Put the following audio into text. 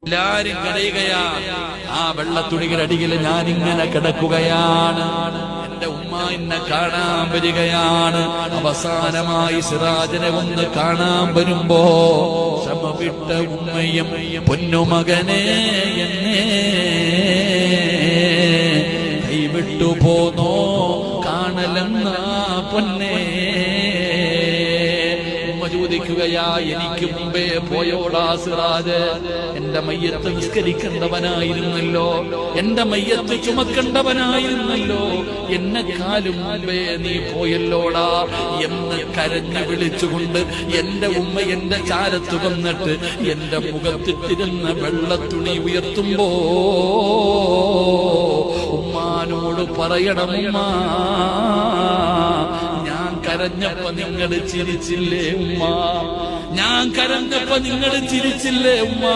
എല്ലാരും കരയുകയാണ്. ആ വെള്ളത്തുണികളടിയിൽ ഞാനിങ്ങനെ കിടക്കുകയാണ്. എന്റെ ഉമ്മ എന്നെ കാണാൻ വരികയാണ്. അവസാനമായി സിറാജിനെ ഒന്ന് കാണാൻ വരുമ്പോ സമവിട്ട ഉമ്മയും പൊന്നുമകനെ എന്നെ കൈവിട്ടു പോന്നോ കാണലെന്ന പൊന്നേ. ചോദിക്കുകയാ, എനിക്ക് മുമ്പേ പോയോടാ സിറാജ്? എന്റെ മയ്യത്ത് നിസ്കരിക്കേണ്ടവനായിരുന്നല്ലോ, എന്റെ മയ്യത്ത് ചുമക്കേണ്ടവനായിരുന്നല്ലോ, എന്നെക്കാളും മുമ്പേ നീ പോയല്ലോടാ എന്ന് കരഞ്ഞു വിളിച്ചുകൊണ്ട് എന്റെ ഉമ്മ എന്റെ ചാരത്ത് വന്നിട്ട് എന്റെ മുഖത്തിട്ടിരുന്ന വെള്ളത്തുണി ഉയർത്തുമ്പോ ഉമ്മാനോട് പറയണം, ഉമ്മ കരഞ്ഞപ്പോ നിങ്ങൾ ചിരിച്ചില്ലേ ഉമ്മ? ഞാൻ കരഞ്ഞപ്പോ നിങ്ങൾ ചിരിച്ചില്ലേ ഉമ്മ?